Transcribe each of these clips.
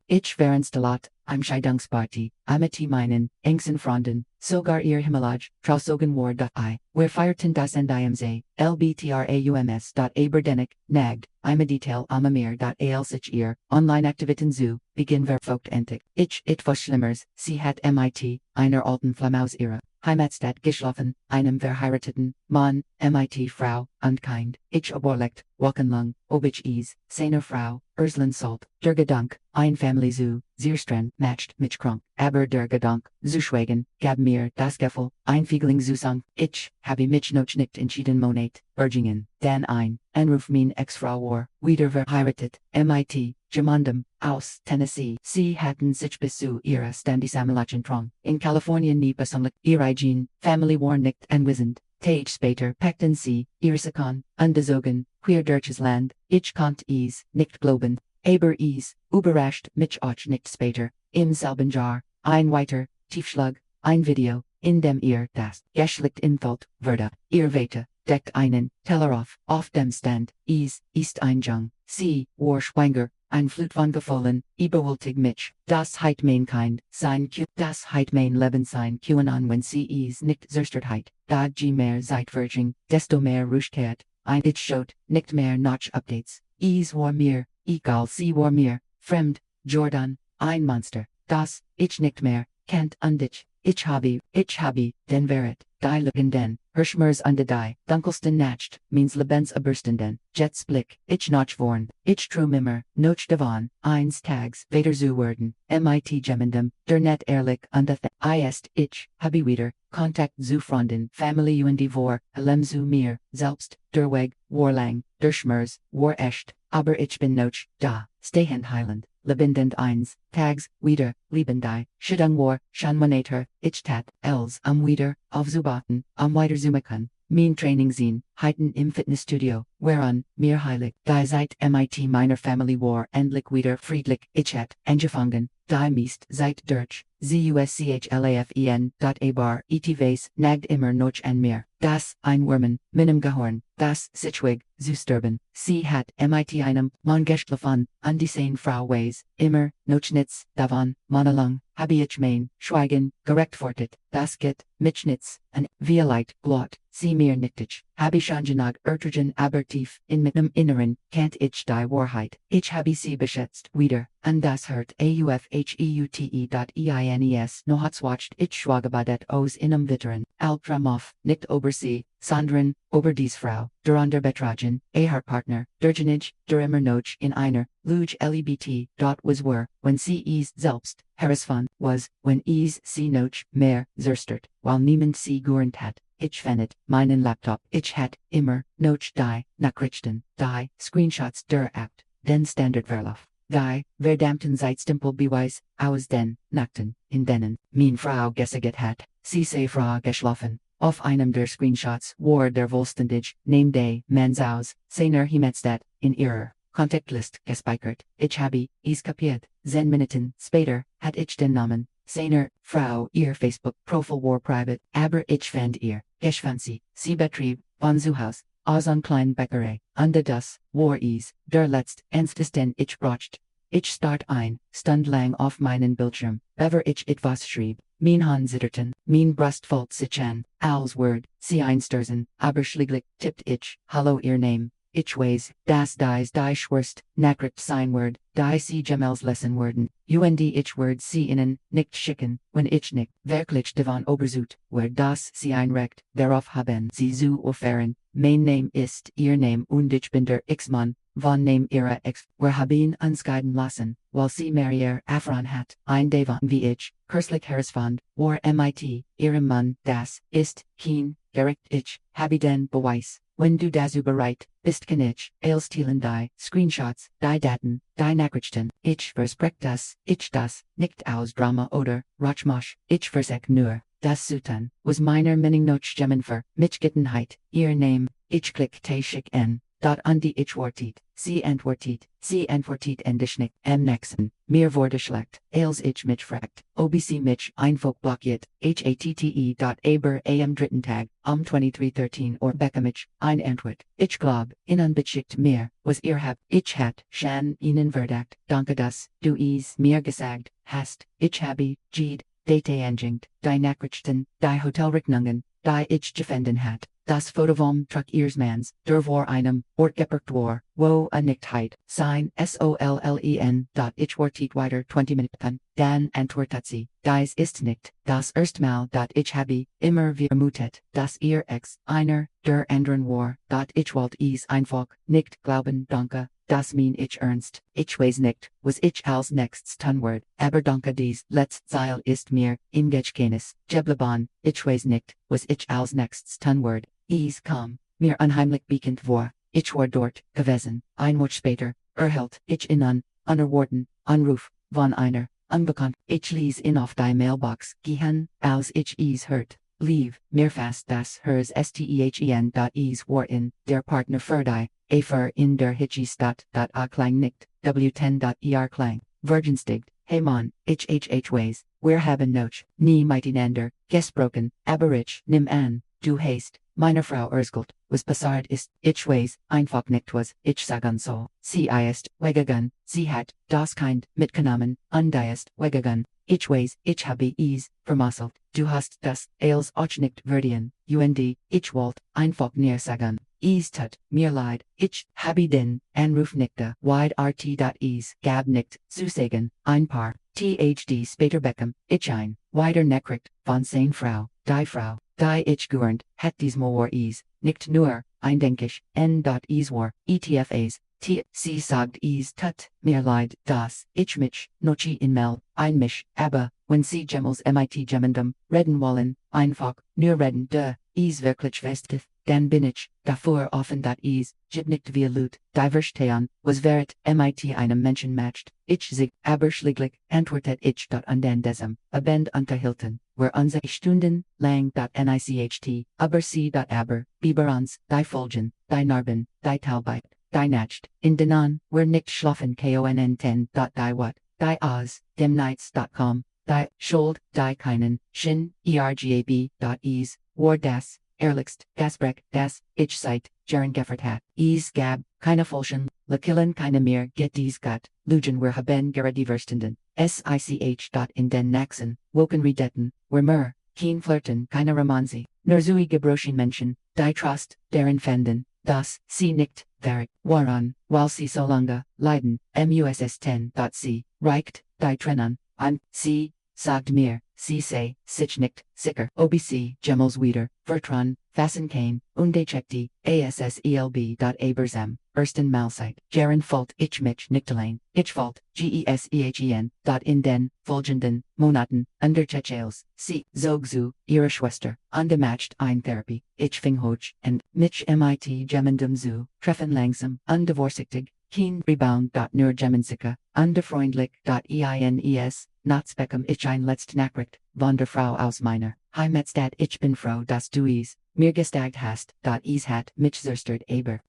Ich wärenstellat, I'm Scheidungsparty, Amity meinen, Engsen Fronden, sogar ihr Himmelage, Trausogen war. I, where feierten das Endimse, lbtraums. Nagd, I'm a detail amamir. Sich ihr, online Aktiviten zu, begin verfolgt entig. It was schlimmers, sie hat mit, einer alten Flamaus ihre. Heimatstadt geschlafen, einem verheirateten Mann, mit Frau, und Kind. Ich oberlegt, Wochen ob ich seiner Frau, Urslan Salt, der Gedank, ein Family zu, Zierstrand, matched, mich krank, aber der Gedank, zuschweigen, gab mir das Gefühl, ein Fiegling zu ich, habe mich noch nicht entschieden Monat, Bergingen, dann ein, Anruf mein Ex-Frau war, wieder verheiratet, mit, Jemandem, aus Tennessee. Sie hatten sich bis zu ihrer Standisamelachen trong. In Kalifornien nie besondlich, ihre Family war nicht anwesend. Tage später packten sie, ihre Sachen, unbezogen, queer deutsches Land, ich konnte nicht glauben, aber überrascht mich auch nicht später, im selben Jahr, ein weiter, Tiefschlag, ein Video, in dem ihr das geschlecht inthalt wurde, ihr Wete, deckt einen Teller auf dem Stand, ist ein Jung, sie, war schwanger, ein Flut von Gefühlen, überwältigt mich, das heit mein Kind, das heit mein Leben sein QAnon wenn sie nicht zerstört, da je mehr seit Virgin, desto mehr Ruhigkeit, ein it schaut, nicht mehr Notch Updates, war mir, egal sie war mir, fremd, Jordan, ein Monster, das, ich nicht mehr, kennt und ich habe, den Verrat, die Legenden, Hirschmers und die, dunkelsten Nacht, means Lebens aberstenden, Jets Blick, ich noch vorn, ich trum immer, noch devon, eins Tags, Vader zu werden, mit Gemendem, der net ehrlich und ich, habe wieder, Kontakt zu Freunden, Family und vor, allem zu mir, selbst, der Weg, war lang, der Schmerz, war echt, aber ich bin noch, da, stehend heilend. Lebendend eins, Tags, wieder, Liebendei, Schidung war, Schanmanater, ich tat, els, wieder, aufzubaten, weiter zumachen, mein Training sehen, heiten im Fitnessstudio, whereon, mir heilig, die seit mit meiner Family war, endlich wieder friedlich, ich hat, angefangen, die meist, seit durch, zuschlafen. Etwas, nagd immer noch an mir, das, ein Wormen, minem Gehorn, das, sichwig, zu sterben, sie hat, mit einem, Mann geschlafen, und die same Frau weis, immer, noch nitz, davon, monalang, habe ich mein, schweigen, gerechtfertigt, das geht, mich nitz, und, wie leid, blot, sie mir nichtig, habe schon genug ertragen aber tief, in meinem Inneren, kennt ich die Wahrheit, ich habe sie beschätzt, wieder, und das hört aufheute.eines no hatswacht ich schwagebadet aus inem Witteren, Albtramoff, nicht ober sie, sondern, ober dies Frau, der under betragen, Ehepartner, der Genij, der immer noch in einer, Luge LEBT, was war, wenn sie selbst, herausfand, was, wenn sie noch, mehr, zerstört, while niemand sie gehört hat. Ich fandet, meinen Laptop, ich hat, immer, noch die, Nachrichten, die, Screenshots der Act, den Standardverlauf, die, verdammten Zeitstempel beweis, aus den, Nachten, in denen, mein Frau gesaget hat, sie sei Frau geschlafen, auf einem der Screenshots, war der vollständig, name day, mans aus, seiner Himmelsstadt, in ihrer, Kontaktlist, gespeichert, ich habe, kapiert, 10 Minuten, später, hat ich den Namen, seiner, Frau, ihr Facebook-Profil war private, aber ich fand ihr, Geschfancy, sie betrieb, von zu Haus, aus an kleinen Bäckerei, und das, war der letzt, enstes den ich braucht. Ich start ein, stund lang auf meinen Bildschirm, bever ich etwas schrieb, mein Hand zitterten, mein Brust folgt sich an, als Word, sie einstürzen, aber schlieglich, tippt ich, hallo ihr Name. Ich weiß, das dies die Schwerst, Nachricht sein Word, die sie Gemels Lesson werden, ich Word sie ihnen, nicht schicken, wenn ich nicht, wirklich davon oberzut, wer das sie einrecht, darauf haben sie zu erfahren, mein Name ist ihr Name und ich bin der X-Mann, von Name ihrer Ex, wer haben uns guiden lassen, weil sie Marier Afron hat, ein Devon wie ich, kürzlich herausfand, war mit, ihrem Mann, das, ist, kein, direkt ich, habe den Beweis. Wenn du das überreit, bist kann ich, stehlen die, Screenshots, die Daten, die Nachrichten, ich verspreche das, nicht aus Drama oder, Rachmosh, ich versek nur, das zu tun, was meiner Meinung nach Gemmen für, mich Gittenheit, ihr Name, ich klick te schick en, dot undi ich wortiet, sie antwortiet endishnik, nexen, mir wurde schlecht, als ich mich fragt, obc mich einfach blockiert, hatte. Am dritten Tag, 2313 or Beckamich, ein Antwort, ich glaub, in unbeschickt mir, was ihr habt, ich hat, Shan ihnen verdacht, danke das, du mir gesagt, hast, ich habe, Jed, date angengt, die Nachrichten, die Hotelrechnungen, die ich gefenden hat. Das Foto vom Truck Earsmans, der vor einem, Ort geparkt war, wo a Nichtheit, sein SOLLEN. Ich wortiet weiter 20 Minuten, dann antwortet sie, dies ist nicht, das erstmal. Ich habe, immer vermutet, dass ihr Ex, einer, der anderen war, ich wollte einfach, nicht glauben, danke. Das mein ich ernst, ich weiß nicht, was ich als nächstes tun werd, aber danke dies letzte Zeil ist mir, im Gedächtnis geblieben, ich weiß nicht, was ich als nächstes tun werd, kam, mir unheimlich bekannt vor, ich war dort gewesen, ein Woche später, erhält ich einen, unerwarteten, Anruf, von einer, unbekannt, ich ließ ihn auf die Mailbox gehen, als ich hört. Leave, mir fast das Hers Stehen. War in, der Partner für die, für in der Hitchi Stadt. A klang nicht, W10. Klang, Virgenstigt, hey Mann, ich weiß, wir haben noch, nie miteinander, gesprochen, aber ich, nimm an, du hast, meine Frau erzählt, was passiert ist, ich weiß, einfach nicht was, ich sagen soll, sie ist, weggegangen, sie hat, das Kind, mitgenommen, und ist, weggegangen. Ich weiß, ich habe vermasselt, du hast das, als auch nicht werden, ich wollte, einfach nicht sagen. Tut mir leid, ich habe den Anruf nicht wide rt. Gab nicht zu sagen, ein paar, THD später Beckham, ich ein, weiter Nachricht, von seine Frau, die ich gewarnt, hat diesmal war nicht nur, eindenkig, war, ETFAs, sie sagt tut mir leid, dass ich mich, nochi in Mel, ein mich, aber, wenn sie Gemmels mit Gemendum, reden wollen, einfach, nur reden wirklich festiv, dann bin ich, dafür offen jib nicht wie Lut, verstehen, was Verrat, mit einem Menschen matcht, ich sich, aber schlieglich, antwortet ich und dann desem, abend unterhalten, wir unsere Stunden, lang. Nicht, aber sie. Aber, Biberons, die Folgen, die Narben, die Talbeit. Die Nacht, in denan, wir nicht schlafen konn 10. Die wat, die aus, dem nights.com, die Schuld, die keinen, Shin, ergab. War das, ehrlichst, Gasbreck, das, ich seit, Jahren geffert hat, gab, keine Folschen, Lakillen keine mehr, get Gott, Lugen wir haben gerade verstanden, sich. In den Naxen, Woken redetten, wir mer, keen flirten, keine Romanzi, nur zui gebroschen Menschen, die Trost, deren fanden, das, sie nicht, Verrat, waran, weil sie so lange, leiden, muss 10. Sie, reicht, die trennen, sie, sagt mir, sie sei, sich nicht, sicher, obc, Gemmels wieder, Vertran, fassen kein, undechekti, asselb. Abersem, ersten Malzeit, Jahren fault ich mich nicht allein, ich fault, gesehen. In den, folgenden, Monaten, unterchechels, sie, zogzu, ihre Schwester, undematcht ein Therapie, ich fing hoch, und, mich mit Gemendum zu, treffen langsam, undivorcigtig, keen rebound. Nur Gemensicke, underfreundlich. Ines, not speckum ich ein letzt Nachricht, von der Frau aus meiner, Heimatstadt ich bin froh, dass du mir gestagt hast. Hat mich zerstört aber,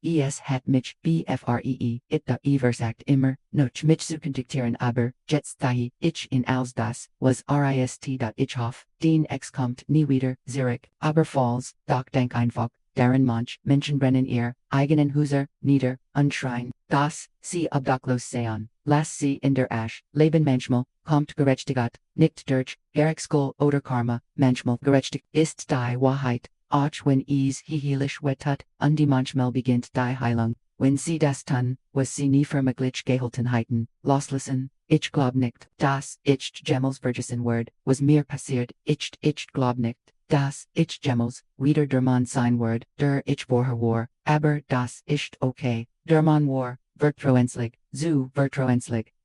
hat mich bfree, versagt immer, noch mich zu kontaktieren aber, jetzt ich in als das, was rist. Ich hoff, den Ex kommt nie wieder, Zurich, aber falls, doch denk einfach, deren manch Menschen brennen ihr eigenen Häuser nieder, unschrein, das, sie obdachlos seien, lass sie in der Asch, leben manchmal, kommt Gerechtigkeit, nicht durch, Gerichtsschuld oder Karma, manchmal gerechtig ist die Wahrheit, auch wenn hielisch wettet, und die manchmal beginnt die Heilung, wenn sie das tun, was sie nie vermöglich gehalten halten, loslassen, ich glaub nicht, dass ich Gemmels Vergessen word, was mir passiert, ich glaub nicht. Das, ich Gemmels, wieder der Mann sein Word, der ich vorher war, aber das ist okay, der Mann war, vertrauenslig,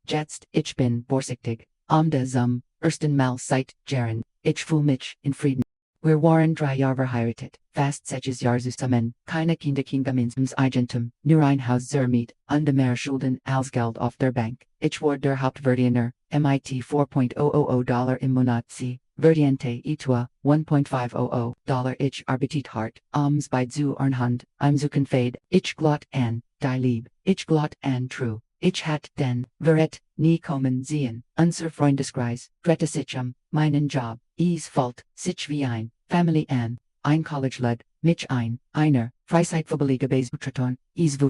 jetzt, ich bin vorsichtig, zum ersten Mal seit Jahren, ich fühl mich in Frieden. Wir waren 3 Jahre verheiratet, fast 6 Jahre zusammen, keine Kinder gemeinsames Eigentum, nur ein Haus zur Miet, und mehr Schulden als Geld auf der Bank. Ich war der Hauptverdiener, mit $4.000 im Monat. Sie, Verdiente itua, $1.500, ich arbeitet hart, bei zu Arnhand, zu confade, ich glot an, die Lieb, ich glot an true, ich hat den, verrat, nie kommen sehen, unser Freundeskreis, drette sich meinen Job, fault, sich wie family ein College lud, mich einer, Freizeitfobeliga Besutraton,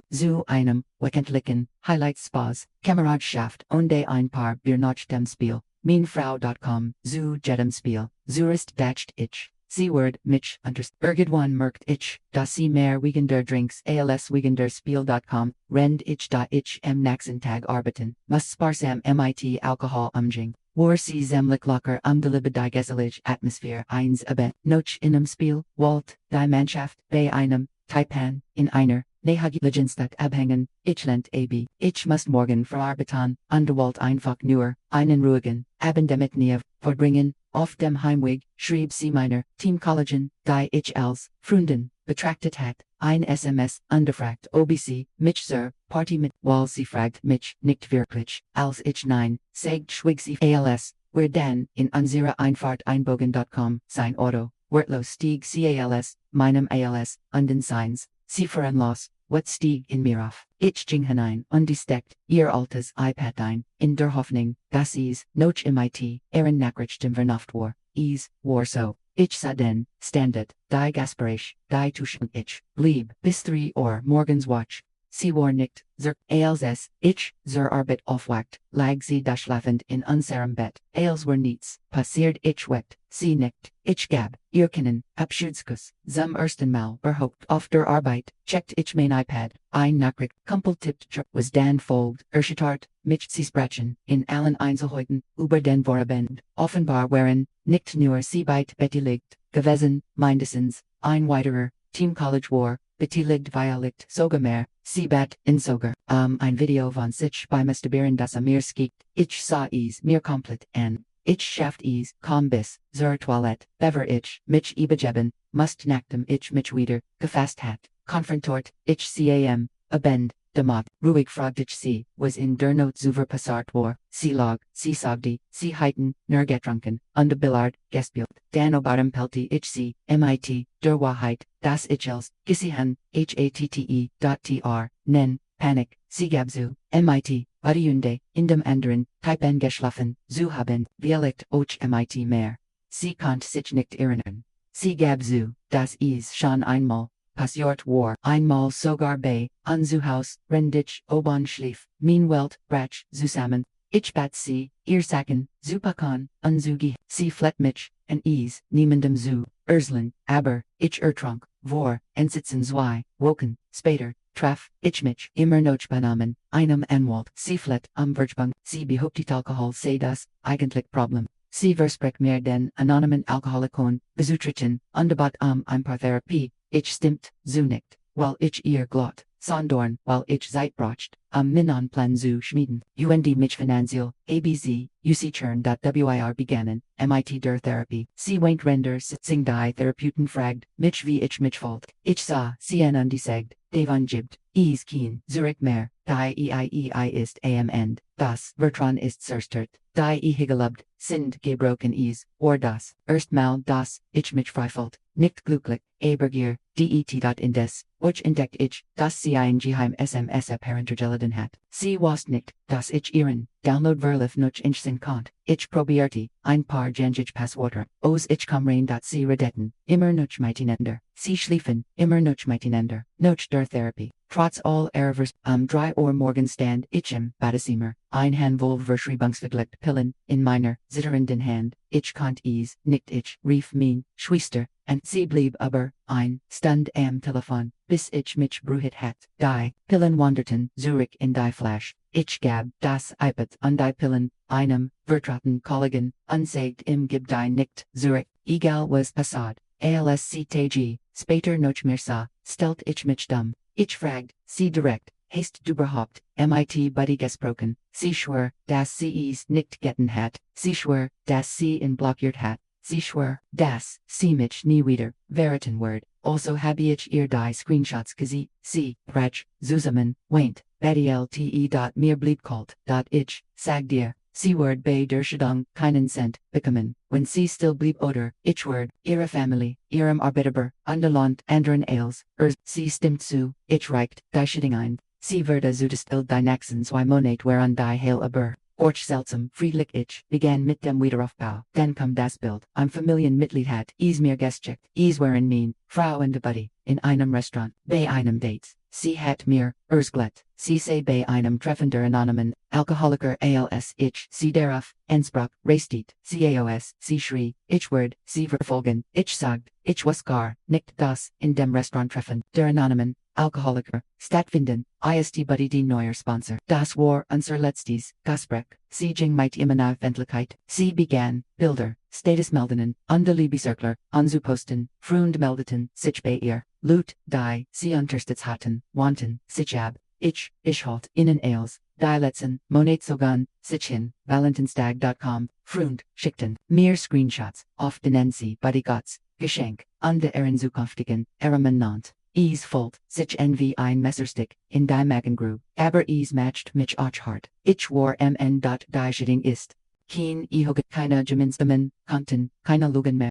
zu einem, wöchentlichen, Highlights Spas, Kameradschaft und ein paar Bier nach dem Spiel, Frau.com, zu jedem Spiel, Zurist dacht ich. C-word, mich, irgendwann merkt ich, dass sie mehr wiegender Drinks als wiegender Spiel.com, rend ich da ich nächsten Tag arbeiten, muss sparsam mit Alkohol umgehen. War sie zemlich locker de die gesellige Atmosphäre eins Abend, noch in Spiel, Walt, die Mannschaft, bei einem, Taipan, in einer, Nehagiligenstat abhängen, ich lent ab, ich muss morgen verarbeiten, Walt einfach nur, einen ruhigen, Abend damit nie verbringen, auf dem Heimweg, schrieb sie meiner, Teamkollegen, die ich als, Freunden, betrachtet hat, ein SMS, ungefragt ob sie, mich zur, Party mit, weil sie fragt mich, nicht wirklich, als ich nein, sagt schwieg sie als, wir dann, in unsere Einfahrt einbogen.com, sein Auto, wortlos stieg sie als, meinem als, den Signs, sie fuhren los, what stieg in mir auf, ich ging hinein, steckt, ihr altes iPad ein, in der Hoffnung, dass noch mit, nachrichten vernaft war, war so. Ich sah den, standet, die Gasparich, die Tuschen ich, blieb, bis 3 morgens watch. Sie war nicht, als ich, Arbeit aufwacht, lag sie da schlafend in unserem Bett, als war nichts, passiert ich wept, sie nickt, ich gab, ihr kennen, Abschiedskuss, zum ersten Mal überhaupt auf der Arbeit, checkt ich mein iPad, ein Nachricht, kumpeltippt, was dann folgt, erschüttert, mich sie sprechen, in allen Einzelheiten, über den Vorabend, offenbar wären, nicht nur sie beteiligt, gewesen, mindestens, ein weiterer, Team College war, beteiligt liegt sogar mehr, sie in sogar, ein Video von sich beim Studieren das mir skiegt, ich sah mir komplett an, ich schafft komm bis, zur Toilette, bever ich, mich übergeben, must nachdem ich mich wieder, gefasst hat, konfrontiert, ich cam, abend, demot, ruhig fragt ich sie, was in der Not zuver passart war, sie lag, sie sagte, sie heiten, nur getrunken, de Billard, gespielt, dann obarem pelti ich sie, mit, der Wahrheit, das ich als, gesehen, hatte.tr, nen, Panik, sie gab zu, mit, variunde, in dem anderen, typen geschlafen, zu haben, vielleicht auch mit mehr. Sie konnt sich nicht erinnern. Sie gab zu, dass schon einmal, passiert war, einmal sogar bei, unser Haus, rendich, oben schlief, min Welt, brach, zusammen, ich bat sie, ihr sagen, zupakan, unzugi, sie flet mich, niemandem zu, erslen, aber, ich ertrank, vor, sitzen zwei, woken, später, traf, ich mich, immer noch benamen, einem Anwalt, sie flet, Vergebung, sie behauptet Alkohol sei das, eigentlich Problem. Sie versprech mir den anonymen Alkoholikon, bezutrichten, debat ein paar Therapie, ich stimmt, zu nicht, weil ich ihr glot, sondern, weil ich Zeit bracht, Minon Plan zu schmieden, mich finanziell, abz, wir begannen, mit der Therapie, sie weint render sitzing die Therapeuten fragt, mich wie ich mich folgt, ich sah, sie gesagt, Devon gibt, keen, Zurich mehr, die ist am End, das Vertran ist zerstört, die gelobt, sind gebrochen or das, erstmal das, ich mich freifelt, nicht glücklich, aber indes, ich entdeckt ich, dass sie ein Geheim SMS heruntergeladen hat, sie was nicht, dass ich ihren, Download verlief noch inchen konnte, ich probierte, ein paar gängige Passwörter, ich rein, dass sie redetten, immer noch miteinander, sie schliefen, immer noch miteinander, noch der Therapie. Trotz all Ervers, 3 morgen stand ich Badezimmer, ein Handvoll Verschreibungsverglückt Pillen, in meiner, zitternden Hand, ich konnt nicht ich, rief mein, Schwester, und sie blieb aber, Stund am Telefon, bis ich mich beruhigt hat, die, Pillen wanderten, Zurich in die Flash, ich gab, das iPad an die Pillen, einem, vertrauten Kollegen, sagt gib die nicht, Zurich, egal was passat, ALSCTG, später noch mehr sah, stellt ich mich dumm. Ich fragt, sie direkt, hast du überhaupt, mit Buddy gesprochen, sie schwör, dass sie nicht getten hat, sie schwör, dass sie blockiert hat, sie schwör, dass sie mich nie wieder, verraten word, also habe ich ihr die Screenshots gesehen, sie, brach, zusammen, weint, mir blieb kalt, ich, sag dir, Sie word bei der Scheidung keinen Cent bekommen, wenn sie still blieb oder, ich word, ihre Familie, ihrem Arbeitgeber, Underland, anderen Ales, sie stimmt zu, ich reicht, die Scheidung ein. Sie wurde zugestellt die nächsten 2 Monate während die Heil aber. Orch seltsam, friedlich ich, begann mit dem Wiederaufbau. Dann kam das Bild. Ein Familienmitglied hat, mir gesteckt, waren mein, Frau und Buddy, in einem Restaurant, bei einem Dates. Sie hat mir, erzglet, sie sei bei einem Treffen der Anonymen, Alkoholiker als ich, sie darauf, Ensprach, restet, caos, sie schrie, ich word, sie verfolgen, ich sagt, ich was gar, nicht das, in dem Restaurant Treffen, der Anonymen, Alkoholiker, stattfinden, ist Buddy die neuer Sponsor. Das war unser letztes Gespräch. Sie ging mit ihm in Öffentlichkeit. Sie begann, Bilder, Statusmeldungen, und Liebescirkler, anzuposten, Freund meldeten, sich bei ihr, Lut, die, sie unterstützt hatten, wanten, sich ab, ich halt, innen als, die letzten, Monatsogan, sich hin, valentinstag.com, Freund, schickten, mehr Screenshots, oft benennen sie Buddy Gotts, Geschenk, und der zukünftigen, Nannt. Fold, sich wie ein Messerstick, in die Magengrube, aber matcht mich auch hart. Ich war die Scheidung ist. Kein Ihoge, keine Gemeinsamen, Konten, keine Lügen mehr.